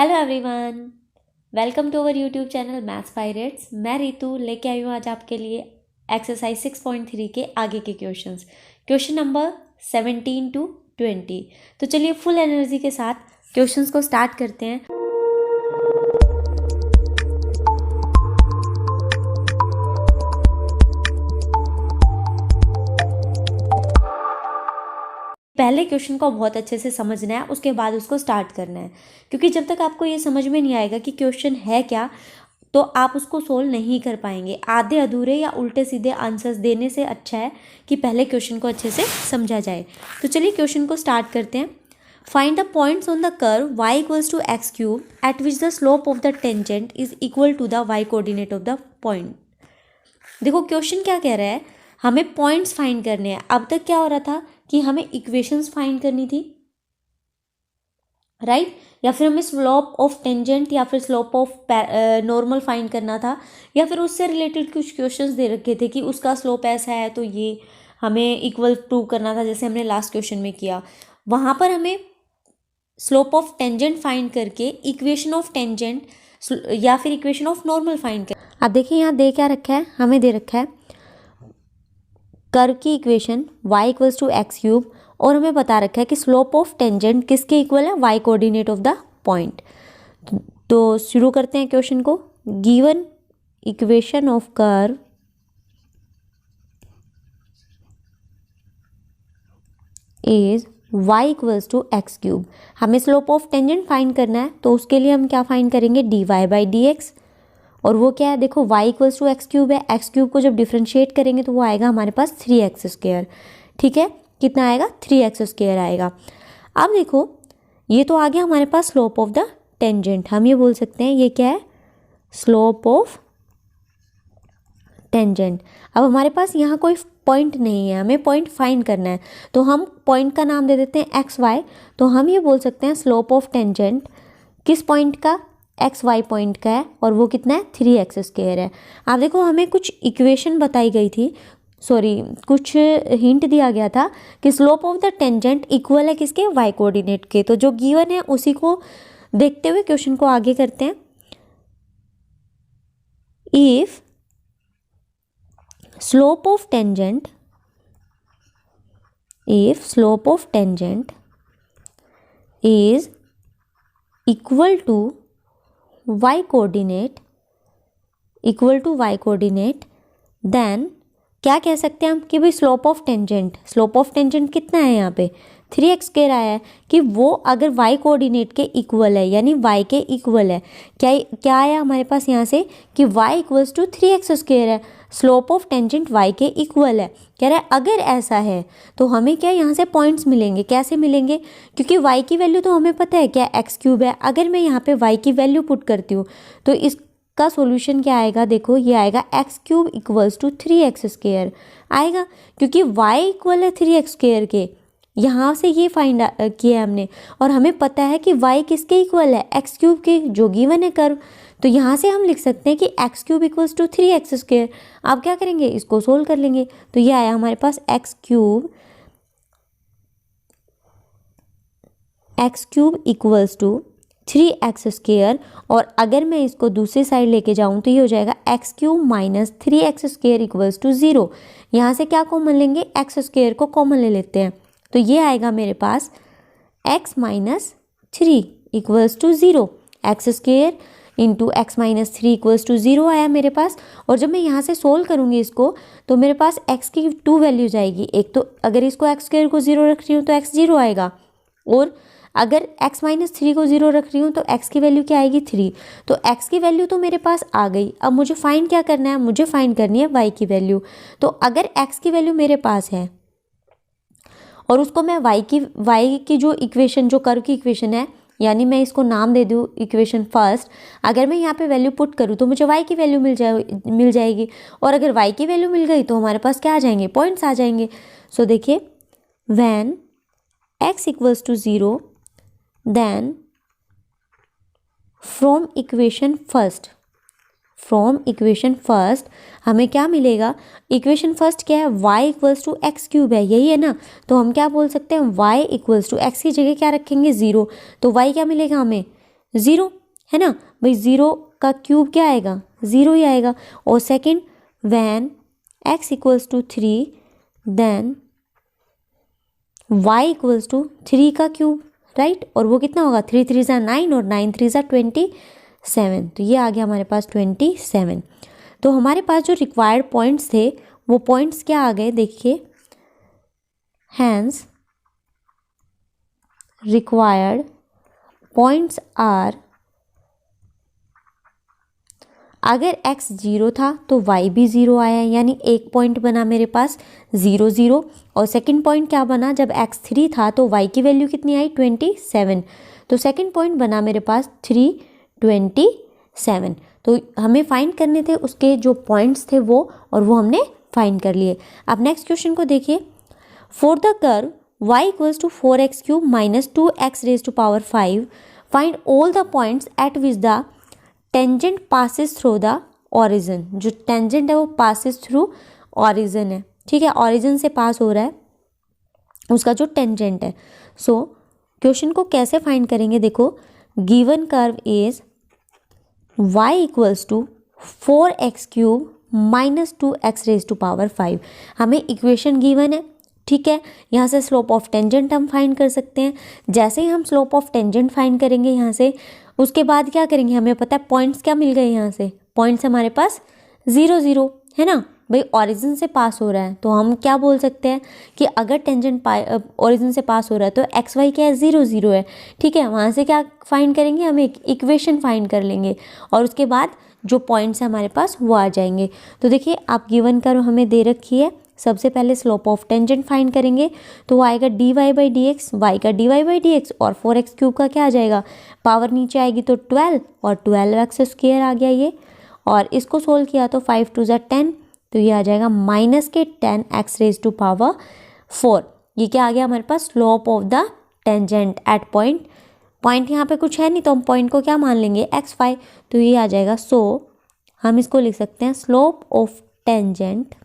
Hello everyone, welcome to our YouTube channel Maths Pirates. मैं रितु लेके आई हूँ आज आपके लिए एक्सरसाइज 6.3 के आगे के क्वेश्चंस। Question number 17 to 20। तो चलिए फुल एनर्जी के साथ क्वेश्चंस को स्टार्ट करते हैं। पहले क्वेश्चन को बहुत अच्छे से समझना है, उसके बाद उसको स्टार्ट करना है, क्योंकि जब तक आपको ये समझ में नहीं आएगा कि क्वेश्चन है क्या तो आप उसको सोल्व नहीं कर पाएंगे। आधे अधूरे या उल्टे सीधे आंसर्स देने से अच्छा है कि पहले क्वेश्चन को अच्छे से समझा जाए। तो चलिए क्वेश्चन को स्टार्ट करते हैं। Find the points on the curve y equals to x cube at which the slope of the tangent is equal to the y coordinate of the point. देखो क्वेश्चन क्या कह रहा है, हमें पॉइंट्स फाइंड करने हैं। अब तक क्या हो रहा था कि हमें इक्वेशंस फाइंड करनी थी, राइट? या फिर हमें स्लोप ऑफ टेंजेंट या फिर स्लोप ऑफ नॉर्मल फाइंड करना था, या फिर उससे रिलेटेड कुछ क्वेश्चंस दे रखे थे कि उसका स्लोप ऐसा है तो ये हमें इक्वल प्रूव करना था, जैसे हमने लास्ट क्वेश्चन में किया। वहाँ पर हमें स्लोप ऑफ टेंजेंट फाइंड करके इक्वेशन ऑफ टेंजेंट या फिर इक्वेशन ऑफ नॉर्मल फाइंड कर। अब देखिए यहाँ दे क्या रखा है, हमें दे रखा है कर्व की equation y equals to x cube, और हमें बता रखा है कि स्लोप ऑफ टेंजेंट किसके इक्वल है, y coordinate of the point. तो शुरू करते हैं क्वेश्चन को। Given equation of curve is y equals to x cube. हमें स्लोप ऑफ टेंजेंट फाइंड करना है, तो उसके लिए हम क्या फाइंड करेंगे, dy बाई डी एक्स। और वो क्या है, देखो y equals to x cube है, एक्स क्यूब को जब डिफ्रेंशिएट करेंगे तो वो आएगा हमारे पास 3x स्क्वायर। ठीक है, कितना आएगा, 3x स्क्वायर आएगा। अब देखो ये तो आ गया हमारे पास स्लोप ऑफ द टेंजेंट। हम ये बोल सकते हैं ये क्या है, स्लोप ऑफ टेंजेंट। अब हमारे पास यहाँ कोई पॉइंट नहीं है, हमें पॉइंट फाइंड करना है, तो हम पॉइंट का नाम दे देते हैं एक्स वाई। तो हम ये बोल सकते हैं स्लोप ऑफ टेंजेंट किस पॉइंट का, एक्स वाई पॉइंट का है, और वो कितना है, 3x स्क्वायर है। आप देखो हमें कुछ इक्वेशन बताई गई थी, कुछ हिंट दिया गया था कि slope of the tangent equal है किसके, y कोऑर्डिनेट के। तो जो गिवन है उसी को देखते हुए क्वेश्चन को आगे करते हैं। If slope of tangent is equal to y coordinate then क्या कह सकते हैं हम कि भाई स्लोप ऑफ टेंजेंट कितना है, यहाँ पे 3x स्क्वायर आया है, कि वो अगर y कोऑर्डिनेट के इक्वल है, यानी y के इक्वल है। क्या आया हमारे पास यहाँ से कि y equals to 3x square है, स्लोप ऑफ टेंजेंट y के इक्वल है। कह रहा है अगर ऐसा है तो हमें क्या यहाँ से पॉइंट्स मिलेंगे। कैसे मिलेंगे, क्योंकि y की वैल्यू तो हमें पता है क्या, एक्स क्यूब है। अगर मैं यहाँ पे y की वैल्यू पुट करती हूँ तो इसका सॉल्यूशन क्या आएगा, देखो ये आएगा x cube equals to 3x square आएगा, क्योंकि y इक्वल है 3x स्क्वायर के। यहाँ से ये फाइंड किया हमने, और हमें पता है कि y किसके इक्वल है, एक्स क्यूब के, जो गिवन है कर्व। तो यहाँ से हम लिख सकते हैं कि x cube equals to 3x square. अब क्या करेंगे, इसको सोल्व कर लेंगे। तो ये आया हमारे पास x cube equals to 3x square, और अगर मैं इसको दूसरी साइड लेके जाऊँ तो ये हो जाएगा x cube minus 3x square equals to 0। यहाँ से क्या कॉमन लेंगे, एक्स स्क्वायर को कॉमन ले लेते हैं, तो ये आएगा मेरे पास x minus 3 equals to 0। X square into x minus 3 equals to 0 आया मेरे पास। और जब मैं यहाँ से सोल्व करूँगी इसको तो मेरे पास x की 2 वैल्यूज आएगी। एक तो अगर इसको एक्स स्क्वायर को 0 रख रही हूँ तो x 0 आएगा, और अगर x माइनस 3 को 0 रख रही हूँ तो x की वैल्यू क्या आएगी, 3। तो x की वैल्यू तो मेरे पास आ गई। अब मुझे फाइंड क्या करना है, मुझे फाइंड करनी है y की वैल्यू। तो अगर x की वैल्यू मेरे पास है और उसको मैं y की जो इक्वेशन, जो कर्व की इक्वेशन है, यानी मैं इसको नाम दे दूँ इक्वेशन फर्स्ट, अगर मैं यहाँ पे वैल्यू पुट करूँ तो मुझे y की वैल्यू मिल जाएगी। और अगर y की वैल्यू मिल गई तो हमारे पास क्या आ जाएंगे, पॉइंट्स आ जाएंगे। सो देखिए, when x equals to 0 then from equation first हमें क्या मिलेगा, इक्वेशन फर्स्ट क्या है, y equals to x cube है, यही है ना। तो हम क्या बोल सकते हैं, y इक्वल्स टू एक्स की जगह क्या रखेंगे, 0। तो y क्या मिलेगा हमें, ज़ीरो, है ना भाई, ज़ीरो का क्यूब क्या आएगा, ज़ीरो ही आएगा। और second, when x equals to 3 then y equals to 3 का क्यूब, राइट। और वो कितना होगा, 3 3 ज़ा 9 और 9 3 ज़ा 27, तो ये आ गया हमारे पास 27। तो हमारे पास जो रिक्वायर्ड पॉइंट्स थे वो पॉइंट्स क्या आ गए, देखिए, हैंस रिक्वायर्ड पॉइंट्स आर, अगर x 0 था तो y भी 0 आया, यानी एक पॉइंट बना मेरे पास 0 0। और सेकंड पॉइंट क्या बना, जब x 3 था तो y की वैल्यू कितनी आई, 27, तो सेकंड पॉइंट बना मेरे पास 3 27। तो हमें फाइंड करने थे उसके जो पॉइंट्स थे वो, और वो हमने फाइंड कर लिए। अब नेक्स्ट क्वेश्चन को देखिए, for the curve y equals to 4x³ minus 2x raise to power 5 find all the points at which the tangent passes through the origin. जो टेंजेंट है वो पासिस थ्रू ऑरिजिन है, ठीक है, ऑरिजिन से पास हो रहा है उसका जो टेंजेंट है। सो क्वेश्चन को कैसे फाइंड करेंगे, देखो, given curve is y equals to 4x³ minus 2x raise to power 5, हमें इक्वेशन गिवन है, ठीक है। यहाँ से स्लोप ऑफ टेंजेंट हम फाइंड कर सकते हैं। जैसे ही हम स्लोप ऑफ टेंजेंट फाइंड करेंगे यहाँ से, उसके बाद क्या करेंगे, हमें पता है पॉइंट्स क्या मिल गए, यहाँ से पॉइंट्स हमारे पास 0 0, है ना भाई, ऑरिजिन से पास हो रहा है, तो हम क्या बोल सकते हैं कि अगर टेंजेंट ऑरिजिन से पास हो रहा है तो एक्स वाई क्या है, 0 0 है, ठीक है। वहाँ से क्या फाइंड करेंगे, हम एक इक्वेशन फाइंड कर लेंगे और उसके बाद जो पॉइंट्स हैं हमारे पास वो आ जाएंगे। तो देखिए, आप गिवन कर्व हमें दे रखी है, सबसे पहले स्लोप ऑफ टेंजेंट फाइंड करेंगे, तो वो आएगा dy/dx, y का dy/dx, और 4x³ का क्या आ जाएगा, पावर नीचे आएगी तो 12 और 12x² आ गया ये। और इसको सोल्व किया तो 5 2 ज़ा 10, तो ये आ जाएगा माइनस के 10x रेज टू पावर 4। ये क्या आ गया हमारे पास, slope of the tangent at point. Point यहाँ पे कुछ है नहीं तो हम पॉइंट को क्या मान लेंगे, x5, तो ये आ जाएगा। सो हम इसको लिख सकते हैं स्लोप ऑफ टेंजेंट,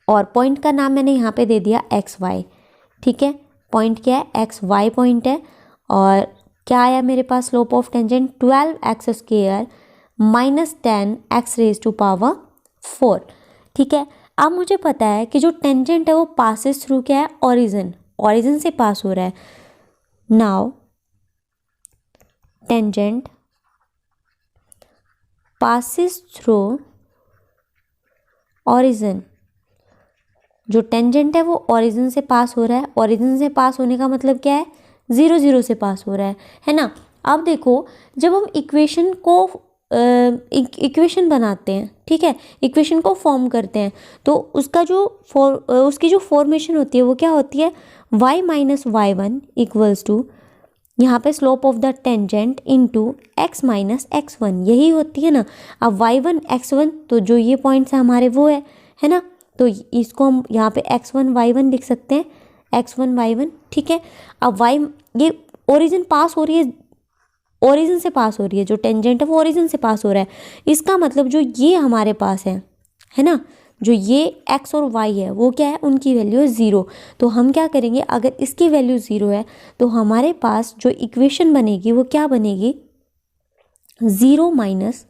और पॉइंट का नाम मैंने यहाँ पे दे दिया xy, ठीक है। पॉइंट क्या है, xy पॉइंट है, और क्या आया मेरे पास slope of tangent, 12x² minus 10x raise to power 4, ठीक है। अब मुझे पता है कि जो टेंजेंट है वो पासिस थ्रू क्या है, ऑरिजिन, ऑरिजिन से पास हो रहा है। Now tangent passes through origin, जो टेंजेंट है वो ऑरिजिन से पास हो रहा है। ऑरिजिन से पास होने का मतलब क्या है, 0 0 से पास हो रहा है ना। अब देखो, जब हम इक्वेशन को इक्वेशन बनाते हैं, ठीक है, इक्वेशन को फॉर्म करते हैं, तो उसका जो उसकी जो फॉर्मेशन होती है वो क्या होती है, y minus y1 equals to, यहाँ पे slope of the tangent into x minus x1, यही होती है ना। अब y1 x1, तो जो ये पॉइंट्स हैं हमारे वो है ना, तो इसको हम यहाँ पे x1 y1 लिख सकते हैं, x1 y1, ठीक है। अब y, ये ओरिजिन पास हो रही है, ओरिजिन से पास हो रही है, जो टेंजेंट है वो ओरिजिन से पास हो रहा है। इसका मतलब जो ये हमारे पास है ना, जो ये x और y है वो क्या है, उनकी वैल्यू है 0। तो हम क्या करेंगे, अगर इसकी वैल्यू 0 है तो हमारे पास जो इक्वेशन बनेगी वो क्या बनेगी, 0 minus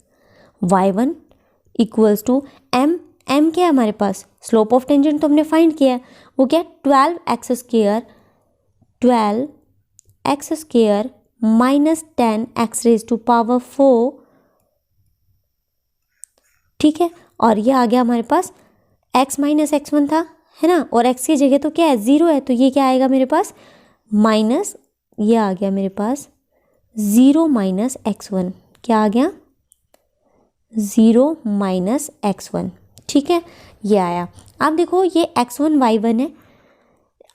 y1 equals to m क्या है हमारे पास, स्लोप ऑफ टेंजेंट तो हमने फाइंड किया है, वो क्या है 12x² minus 10x raise to power 4, ठीक है। और ये आ गया हमारे पास x माइनस x1 था, है ना, और x की जगह तो क्या है, 0 है, तो ये क्या आएगा मेरे पास, माइनस, ये आ गया मेरे पास 0 माइनस x1, क्या आ गया, 0 माइनस x1, ठीक है, ये आया। अब देखो, ये x1 y1 है,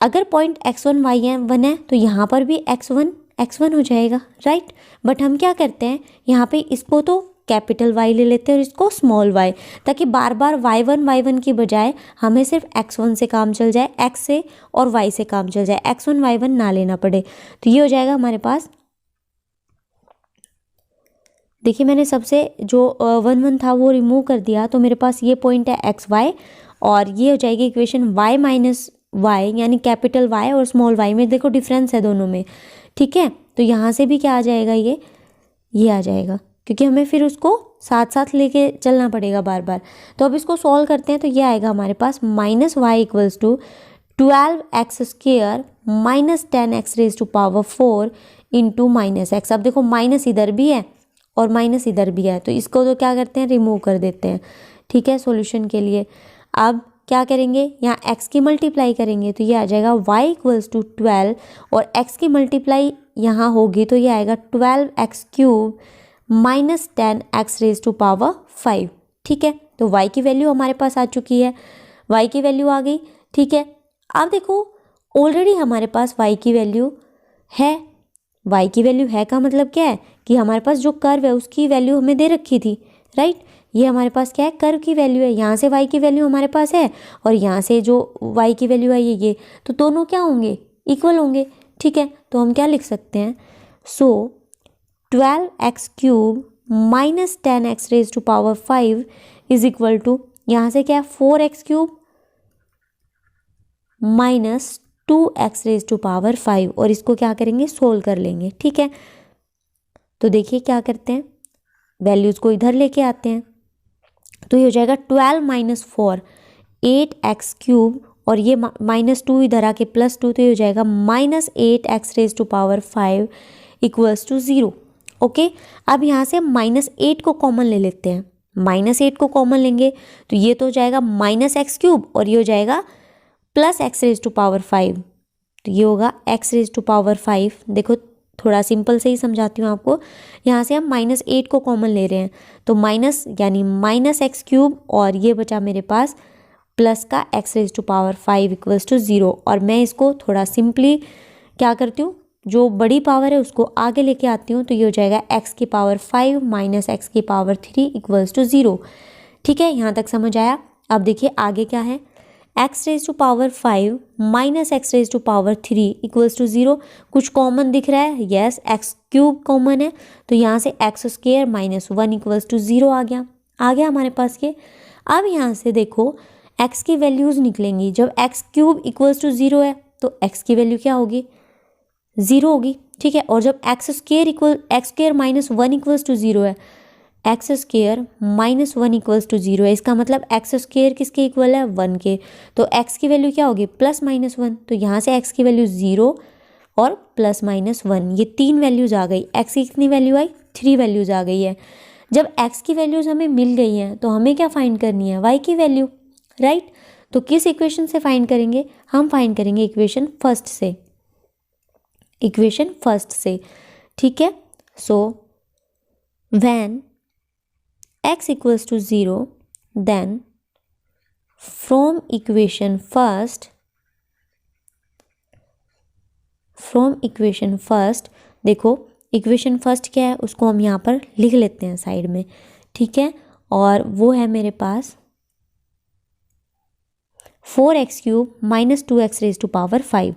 अगर पॉइंट x1 y1 है तो यहाँ पर भी x1 हो जाएगा, राइट। बट हम क्या करते हैं, यहाँ पे इसको तो कैपिटल Y ले लेते हैं और इसको स्मॉल y, ताकि बार बार y1 की बजाय हमें सिर्फ x1 से काम चल जाए, x से और y से काम चल जाए, x1 y1 ना लेना पड़े। तो ये हो जाएगा हमारे पास, देखिए मैंने सबसे जो 1 1 था वो रिमूव कर दिया, तो मेरे पास ये पॉइंट है xy, और ये हो जाएगी इक्वेशन y माइनस y, यानी कैपिटल Y और स्मॉल y में देखो डिफरेंस है दोनों में, ठीक है। तो यहाँ से भी क्या आ जाएगा, ये आ जाएगा, क्योंकि हमें फिर उसको साथ साथ लेके चलना पड़ेगा बार बार। तो अब इसको सॉल्व करते हैं, तो ये आएगा हमारे पास minus y equals to 12x² minus 10x⁴ into minus x. अब देखो माइनस इधर भी है और माइनस इधर भी है, तो इसको तो क्या करते हैं, रिमूव कर देते हैं, ठीक है, सॉल्यूशन के लिए। अब क्या करेंगे, यहाँ x की मल्टीप्लाई करेंगे तो ये आ जाएगा y इक्वल्स टू 12 और x की मल्टीप्लाई यहाँ होगी तो ये आएगा 12x³ माइनस 10x⁵, ठीक है। तो y की वैल्यू हमारे पास आ चुकी है, y की वैल्यू आ गई, ठीक है। अब देखो ऑलरेडी हमारे पास y की वैल्यू है, y की वैल्यू है का मतलब क्या है कि हमारे पास जो कर्व है उसकी वैल्यू हमें दे रखी थी, राइट। ये हमारे पास क्या है, कर्व की वैल्यू है, यहाँ से y की वैल्यू हमारे पास है और यहाँ से जो y की वैल्यू है ये, तो दोनों क्या होंगे, इक्वल होंगे, ठीक है। तो हम क्या लिख सकते हैं, so 12x³ minus 10x⁵ is equal to, यहाँ से क्या है 4x³ माइनस 2x⁵ और इसको क्या करेंगे, सोल्व कर लेंगे, ठीक है। तो देखिए क्या करते हैं, वैल्यूज़ को इधर लेके आते हैं, तो ये हो जाएगा 12 माइनस 4 8x³ और ये -2 इधर आके +2, तो ये हो जाएगा minus 8x⁵ equals to 0, okay. अब यहाँ से -8 को कॉमन ले लेते हैं, -8 को कॉमन लेंगे तो ये तो हो जाएगा -x³ और ये हो जाएगा +x⁵, तो ये होगा x⁵। देखो थोड़ा सिंपल से ही समझाती हूँ आपको, यहाँ से हम -8 को कॉमन ले रहे हैं तो माइनस यानी -x³ और ये बचा मेरे पास प्लस का x⁵ इक्वल्स टू 0। और मैं इसको थोड़ा सिंपली क्या करती हूँ, जो बड़ी पावर है उसको आगे लेके आती हूँ, तो ये हो जाएगा x⁵ minus x⁵ equals to 0, ठीक है। यहाँ तक समझ आया। अब देखिए आगे क्या है, x⁵ minus x⁵ equals to 0। कुछ कॉमन दिख रहा है, यस x³ कॉमन है, तो यहाँ से x² माइनस 1 इक्वल्स टू 0 आ गया हमारे पास ये। अब यहाँ से देखो x की वैल्यूज़ निकलेंगी, जब x³ इक्वल्स टू 0 है तो x की वैल्यू क्या होगी, 0 होगी, ठीक है। और जब x² माइनस 1 इक्वल्स टू 0 है, x² माइनस 1 इक्वल्स टू 0 है, इसका मतलब x² किसके इक्वल है, 1 के, तो x की वैल्यू क्या होगी, +-1, तो यहाँ से x की वैल्यू 0 और +-1, ये 3 वैल्यूज़ आ गई। x की कितनी वैल्यू आई, 3 वैल्यूज़ आ गई है। जब x की वैल्यूज़ हमें मिल गई हैं तो हमें क्या फाइंड करनी है, y की वैल्यू, राइट। तो किस इक्वेशन से फाइंड करेंगे, हम फाइंड करेंगे इक्वेशन फर्स्ट से, ठीक है। So when x equals to 0, then from equation first देखो इक्वेशन फर्स्ट क्या है उसको हम यहाँ पर लिख लेते हैं साइड में, ठीक है। और वो है मेरे पास 4x³ minus 2x⁵,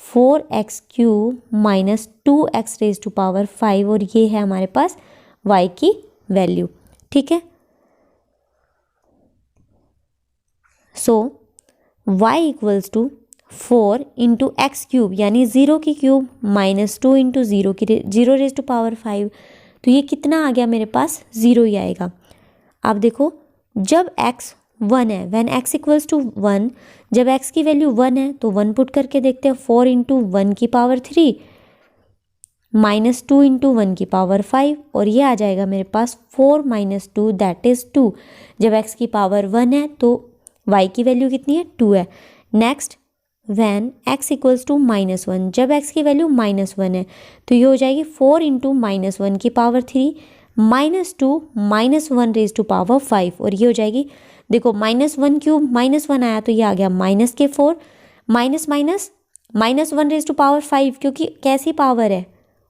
4x³ minus 2x⁵, और ये है हमारे पास y की वैल्यू, ठीक है। So y equals to 4 into x³ यानी 0 की क्यूब माइनस 2 इंटू 0⁵, तो ये कितना आ गया मेरे पास, 0 ही आएगा। अब देखो जब x 1 है, व्हेन x इक्वल्स टू 1, जब x की वैल्यू 1 है तो 1 पुट करके देखते हैं, 4 इंटू 1⁵ माइनस 2 इंटू 1⁵, और ये आ जाएगा मेरे पास 4 माइनस 2 दैट इज़ 2। जब x की पावर 1 है तो y की वैल्यू कितनी है, 2 है। Next when x equals to -1, जब x की वैल्यू -1 है तो ये हो जाएगी 4 इंटू -1⁵ माइनस 2 माइनस 1⁵, और ये हो जाएगी, देखो -1³ -1 आया तो ये आ गया -4 माइनस -1⁵, क्योंकि कैसी पावर है,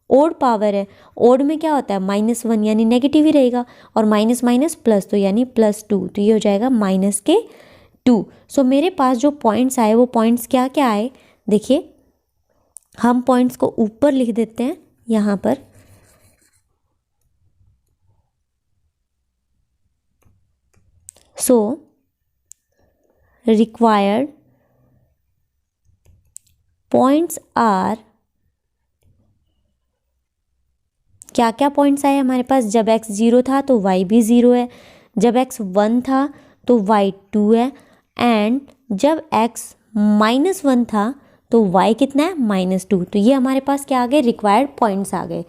ओड पावर है, ओड में क्या होता है -1 यानी नेगेटिव ही रहेगा, और माइनस माइनस प्लस तो यानी +2, तो ये हो जाएगा -2। सो मेरे पास जो पॉइंट्स आए वो पॉइंट्स क्या क्या आए, देखिए हम पॉइंट्स को ऊपर लिख देते हैं यहाँ पर। सो रिक्वायर्ड पॉइंट्स आर क्या क्या पॉइंट्स आए हमारे पास, जब x 0 था तो y भी 0 है, जब x 1 था तो y 2 है, एंड जब x -1 था तो y कितना है, -2। तो ये हमारे पास क्या आ गए, रिक्वायर्ड पॉइंट्स आ गए।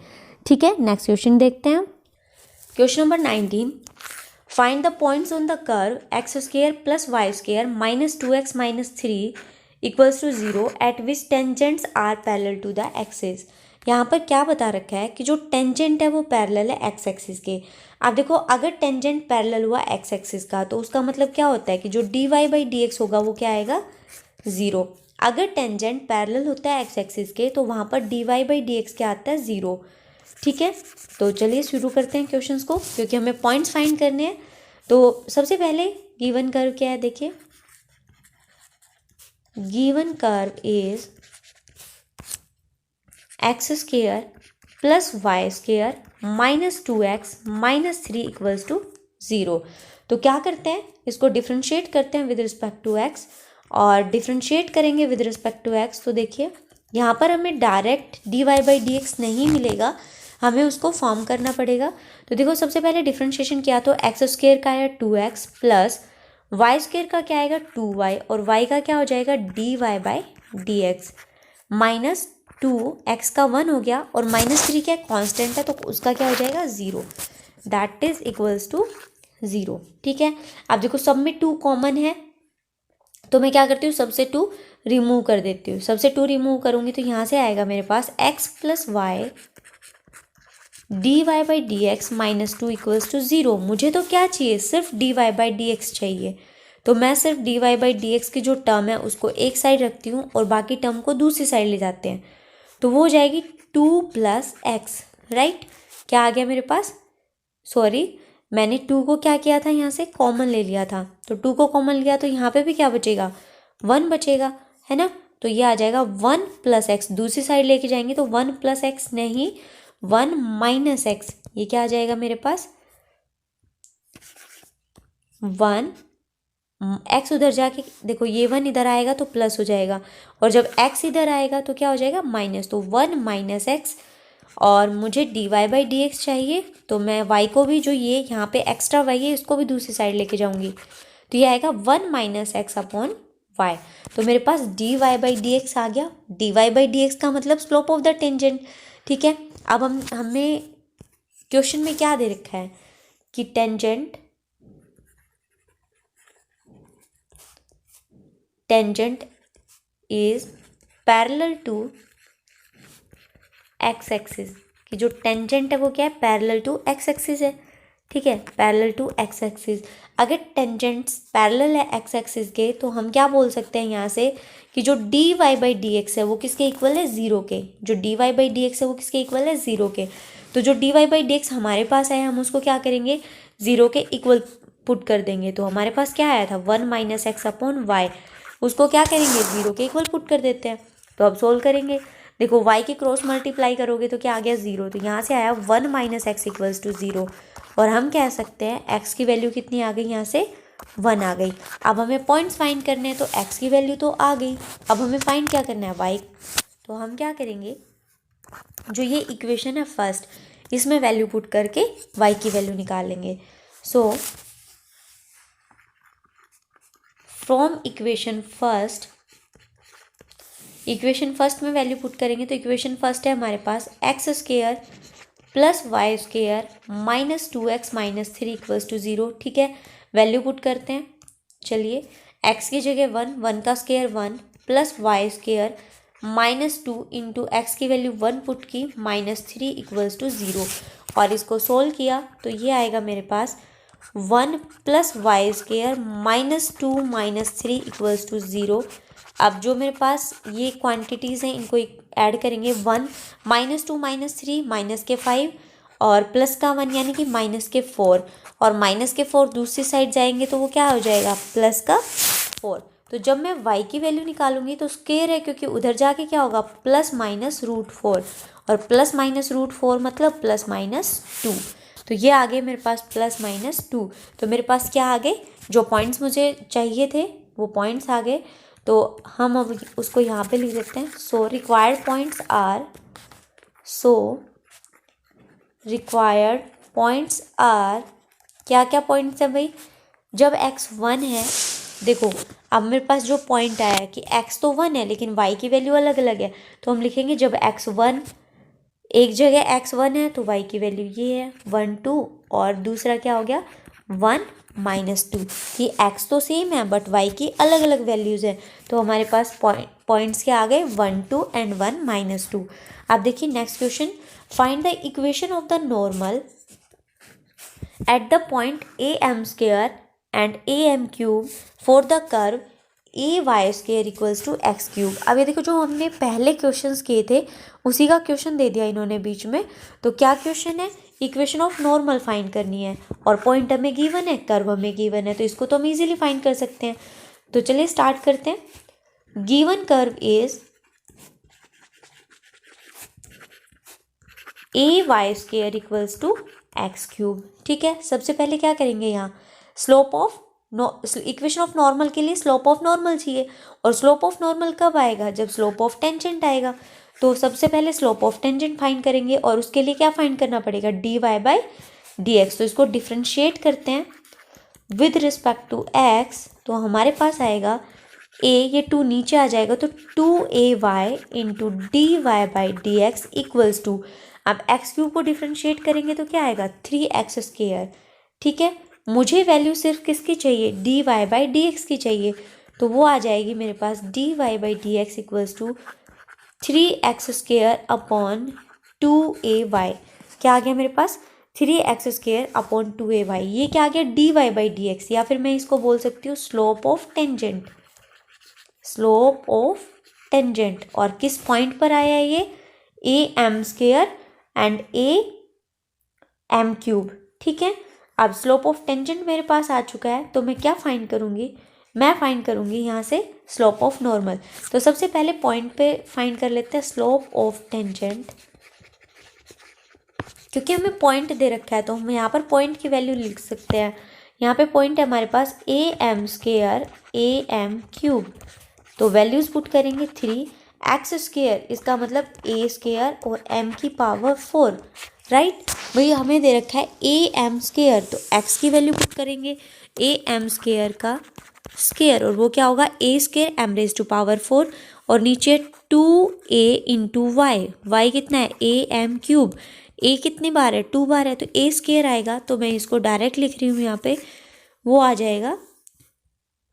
ठीक है, नेक्स्ट क्वेश्चन देखते हैं। Question number 19, find the points on the curve x square plus y square -2x -3 equals to 0 at which tangents are parallel to the axis. यहाँ पर क्या बता रखा है कि जो टेंजेंट है वो पैरेलल है एक्स एक्सिस के। आप देखो, अगर टेंजेंट पैरेलल हुआ एक्स एक्सिस का तो उसका मतलब क्या होता है कि जो dy बाई डी एक्स होगा वो क्या आएगा, 0। अगर टेंजेंट पैरेलल होता है एक्स एक्सिस के तो वहाँ पर dy बाई डी एक्स क्या आता है, 0। ठीक है, तो चलिए शुरू करते हैं क्वेश्चंस को, क्योंकि हमें पॉइंट्स फाइंड करने हैं। तो सबसे पहले गिवन कर्व क्या है, देखिए given curve is x square plus y square -2x -3 equals to 0। तो क्या करते हैं, इसको डिफ्रेंशिएट करते हैं विद रिस्पेक्ट टू x, और डिफ्रेंशिएट करेंगे विद रिस्पेक्ट टू x तो देखिए यहाँ पर हमें direct dy by d x नहीं मिलेगा, हमें उसको फॉर्म करना पड़ेगा। तो देखो सबसे पहले डिफ्रेंशिएशन किया तो एक्स स्क्वायर का है 2x प्लस वाई स्क्वायर का क्या आएगा 2y, और y का क्या हो जाएगा dy by d x, -2x का 1 हो गया, और -3 क्या कांस्टेंट है तो उसका क्या हो जाएगा 0, दैट इज इक्वल्स टू 0। ठीक है, अब देखो सब में 2 कॉमन है तो मैं क्या करती हूँ, सबसे 2 रिमूव कर देती हूँ। सबसे 2 रिमूव करूँगी तो यहाँ से आएगा मेरे पास x plus y dy by d x -2 equals to 0। मुझे तो क्या चाहिए, सिर्फ dy बाई डी एक्स चाहिए, तो मैं सिर्फ dy बाई डी एक्स की जो टर्म है उसको एक साइड रखती हूँ और बाकी टर्म को दूसरी साइड ले जाते हैं, तो वो हो जाएगी 2 प्लस एक्स, राइट। क्या आ गया मेरे पास, सॉरी मैंने 2 को क्या किया था, यहाँ से कॉमन ले लिया था, तो 2 को कॉमन लिया तो यहाँ पे भी क्या बचेगा, 1 बचेगा, है ना। तो ये आ जाएगा 1 प्लस एक्स, दूसरी साइड लेके जाएंगे तो 1 प्लस एक्स नहीं 1 माइनस एक्स, ये क्या आ जाएगा मेरे पास 1, एक्स उधर जाके देखो ये 1 इधर आएगा तो प्लस हो जाएगा, और जब एक्स इधर आएगा तो क्या हो जाएगा माइनस, तो 1 माइनस एक्स, और मुझे dy बाई डी एक्स चाहिए तो मैं y को भी, जो ये यहाँ पे एक्स्ट्रा y है इसको भी दूसरी साइड लेके जाऊँगी, तो ये आएगा 1 माइनस एक्स अपॉन वाई। तो मेरे पास dy बाई डी एक्स आ गया। dy बाई डी एक्स का मतलब स्लोप ऑफ द टेंजेंट। ठीक है, अब हमें क्वेश्चन में क्या दे रखा है कि tangent is parallel to x axis, कि जो टेंजेंट है वो क्या है, पैरेलल टू एक्स एक्सिस है। ठीक है, पैरेलल टू एक्स एक्सिस। अगर टेंजेंट्स पैरेलल है एक्स एक्सिस के तो हम क्या बोल सकते हैं यहाँ से कि जो dy बाई डी एक्स है वो किसके इक्वल है, 0 के। जो dy बाई डी एक्स है वो किसके इक्वल है, 0 के। तो जो dy बाई डी एक्स हमारे पास है हम उसको क्या करेंगे, 0 के इक्वल पुट कर देंगे। तो हमारे पास क्या आया था 1 माइनस एक्स अपॉन वाई, उसको क्या करेंगे 0 के इक्वल पुट कर देते हैं। तो अब सोल्व करेंगे, देखो y के क्रॉस मल्टीप्लाई करोगे तो क्या आ गया 0, तो यहाँ से आया 1 माइनस एक्स इक्वल्स टू 0, और हम कह सकते हैं x की वैल्यू कितनी आ गई, यहाँ से 1 आ गई। अब हमें पॉइंट्स फाइंड करने हैं तो x की वैल्यू तो आ गई, अब हमें फाइंड क्या करना है y। तो हम क्या करेंगे, जो ये इक्वेशन है फर्स्ट, इसमें वैल्यू पुट करके y की वैल्यू निकाल लेंगे। सो फ्रॉम इक्वेशन फर्स्ट में वैल्यू पुट करेंगे तो इक्वेशन फर्स्ट है हमारे पास x square plus y square -2x -3 equals to 0। ठीक है, वैल्यू पुट करते हैं। चलिए, x की जगह 1 का square 1 plus y square -2 into x की वैल्यू 1 पुट की -3 इक्वल्स टू 0, और इसको सोल्व किया तो ये आएगा मेरे पास 1 plus y square -2 -3 equals to 0। अब जो मेरे पास ये क्वांटिटीज़ हैं इनको ऐड करेंगे, 1 -2 -3 माइनस के 5 और प्लस का 1 यानी कि माइनस के 4, और माइनस के 4 दूसरी साइड जाएंगे तो वो क्या हो जाएगा प्लस का 4। तो जब मैं y की वैल्यू निकालूंगी तो स्क्वायर है क्योंकि उधर जाके क्या होगा +-√4, और +-√4 मतलब +-2। तो ये आ गए मेरे पास +-2। तो मेरे पास क्या आ गए, जो पॉइंट्स मुझे चाहिए थे वो पॉइंट्स आ गए। तो हम अब उसको यहाँ पे लिख देते हैं। So required points are, required points are, क्या क्या पॉइंट्स है भाई, जब x 1 है, देखो अब मेरे पास जो पॉइंट आया है कि x तो 1 है लेकिन y की वैल्यू अलग अलग है, तो हम लिखेंगे जब x 1, एक जगह x 1 है तो y की वैल्यू ये है 1 2, और दूसरा क्या हो गया 1 -2, कि x तो सेम है बट y की अलग अलग वैल्यूज़ है, तो हमारे पास पॉइंट्स क्या आ गए 1 2 एंड 1 -2। अब देखिए next question, find the equation of the normal at the point am square and am cube for the curve ay square equals to x cube। अब ये देखो जो हमने पहले क्वेश्चंस किए थे उसी का क्वेश्चन दे दिया इन्होंने बीच में, तो क्या क्वेश्चन है, इक्वेशन ऑफ नॉर्मल फाइंड करनी है और पॉइंट हमें गिवन है, कर्व हमें गिवन है, तो इसको तो हम इजीली फाइंड कर सकते हैं। तो चलिए स्टार्ट करते हैं। Given curve is a y square equals to x cube. ठीक है, सबसे पहले क्या करेंगे, यहाँ slope of equation of normal के लिए स्लोप ऑफ नॉर्मल चाहिए, और स्लोप ऑफ नॉर्मल कब आएगा, जब स्लोप ऑफ टेंजेंट आएगा। तो सबसे पहले स्लोप ऑफ टेंजेंट फाइंड करेंगे, और उसके लिए क्या फाइंड करना पड़ेगा, d y by d x. तो इसको डिफ्रेंशिएट करते हैं विद रिस्पेक्ट टू एक्स, तो हमारे पास आएगा ए, ये 2 नीचे आ जाएगा तो 2ay into d y by d x equals to, अब एक्स क्यूब को डिफ्रेंशिएट करेंगे तो क्या आएगा 3x स्क्वायर। ठीक है, मुझे वैल्यू सिर्फ किसकी चाहिए, d y by d x की चाहिए, तो वो आ जाएगी मेरे पास d y by d x equals to 3x square upon 2ay। क्या आ गया मेरे पास 3x स्क्वायर अपॉन 2ay, ये क्या आ गया d y by d x, या फिर मैं इसको बोल सकती हूँ slope of tangent, slope of tangent. और किस पॉइंट पर आया है ये, a m square and a m cube. ठीक है, अब स्लोप ऑफ टेंजेंट मेरे पास आ चुका है, तो मैं क्या फाइंड करूँगी, मैं फाइंड करूँगी यहाँ से स्लोप ऑफ नॉर्मल। तो सबसे पहले पॉइंट पे फाइंड कर लेते हैं स्लोप ऑफ टेंजेंट, क्योंकि हमें पॉइंट दे रखा है तो हम यहाँ पर पॉइंट की वैल्यू लिख सकते हैं। यहाँ पे पॉइंट है हमारे पास a m square a m cube, तो वैल्यूज़ पुट करेंगे 3x स्क्वायर, इसका मतलब a स्क्वायर और m की पावर 4, राइट। भाई हमें दे रखा है ए एम स्क्वायर, तो x की वैल्यू पुट करेंगे ए एम स्क्वायर का स्क्वायर, और वो क्या होगा a square m raise to power 4, और नीचे 2a इंटू वाई, वाई कितना है ए एम क्यूब, a कितनी बार है 2 बार है, तो a स्क्वायर आएगा, तो मैं इसको डायरेक्ट लिख रही हूँ यहाँ पे, वो आ जाएगा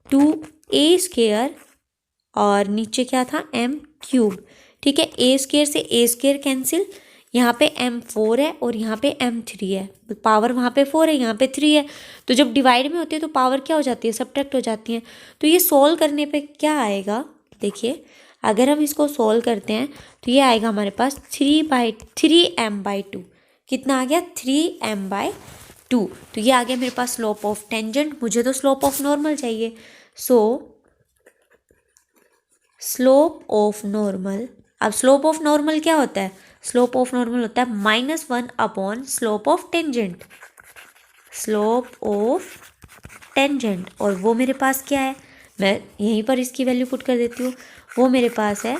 2a स्क्वायर और नीचे क्या था m क्यूब। ठीक है, a स्क्वायर से a स्क्वायर कैंसिल, यहाँ पे m4 है और यहाँ पे m3 है, पावर वहाँ पे 4 है यहाँ पे 3 है, तो जब डिवाइड में होती है तो पावर क्या हो जाती है, सब्ट्रैक्ट हो जाती है। तो ये सोल्व करने पे क्या आएगा, देखिए अगर हम इसको सोल्व करते हैं तो ये आएगा हमारे पास 3m/2, कितना आ गया 3m/2। तो ये आ गया मेरे पास स्लोप ऑफ टेंजेंट, मुझे तो स्लोप ऑफ नॉर्मल चाहिए, सो स्लोप ऑफ नॉर्मल। अब स्लोप ऑफ नॉर्मल क्या होता है, स्लोप ऑफ नॉर्मल होता है -1 upon slope of tangent, slope of tangent, और वो मेरे पास क्या है, मैं यहीं पर इसकी वैल्यू पुट कर देती हूँ, वो मेरे पास है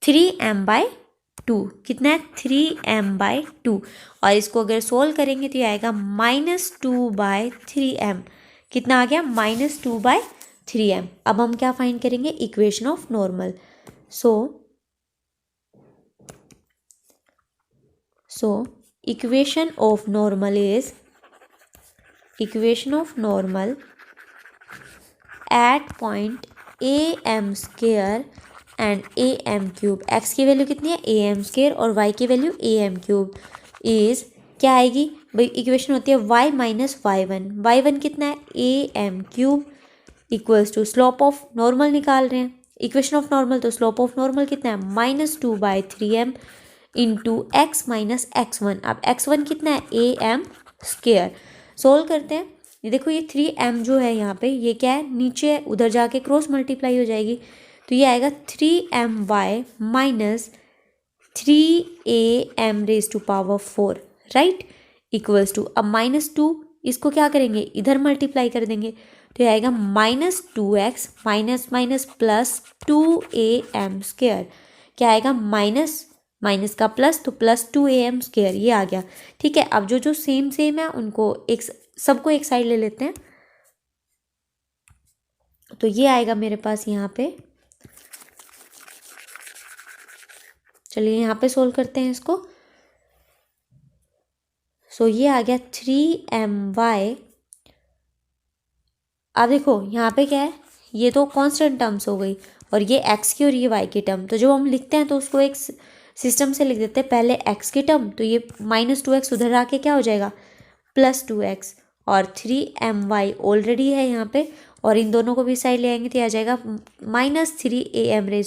3m/2, कितना है 3m/2, और इसको अगर सोल्व करेंगे तो ये आएगा -2/3m, कितना आ गया -2/3m। अब हम क्या फाइंड करेंगे, equation of normal. So equation of normal is at point a m square and a m cube, x की वैल्यू कितनी है ए एम स्क्वायर और वाई की value a m cube, is क्या आएगी भाई, इक्वेशन होती है y माइनस y1 कितना है a m cube equals to slope of normal निकाल रहे हैं, इक्वेशन ऑफ नॉर्मल, तो स्लोप ऑफ नॉर्मल कितना है -2/3m into x minus x1। अब x1 कितना है ए एम स्क्वायर, सोल्व करते हैं, ये देखो ये 3m जो है यहाँ पे ये क्या है, नीचे उधर जाके क्रॉस मल्टीप्लाई हो जाएगी, तो ये आएगा 3my minus 3am raise to power 4, right, equals to, अब -2 इसको क्या करेंगे इधर मल्टीप्लाई कर देंगे, तो ये आएगा -2x minus minus plus 2am square, क्या आएगा माइनस का प्लस, तो +2am² ये आ गया। ठीक है, अब जो जो सेम है उनको सबको एक साइड ले लेते हैं। तो ये आएगा मेरे पास यहाँ पे। चलिए यहाँ पे सोल्व करते हैं इसको। सो ये आ गया 3my। अब देखो यहाँ पे क्या है, ये तो कांस्टेंट टर्म्स हो गई और ये x की और ये y की टर्म। तो जब हम लिखते हैं तो उसको एक सिस्टम से लिख देते हैं, पहले x की टर्म, तो ये -2x उधर आके क्या हो जाएगा +2x, और 3my ऑलरेडी है यहाँ पे, और इन दोनों को भी साइड ले आएंगे तो आ जाएगा -3am⁴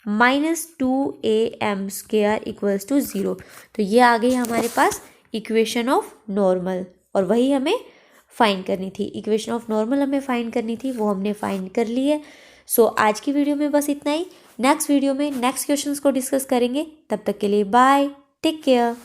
-2am² = 0। तो ये आ गई हमारे पास इक्वेशन ऑफ नॉर्मल, और वही हमें फाइंड करनी थी। इक्वेशन ऑफ नॉर्मल हमें फाइंड करनी थी, वो हमने फाइंड कर ली है। सो आज की वीडियो में बस इतना ही। नेक्स्ट वीडियो में नेक्स्ट क्वेश्चंस को डिस्कस करेंगे। तब तक के लिए बाय, टेक केयर।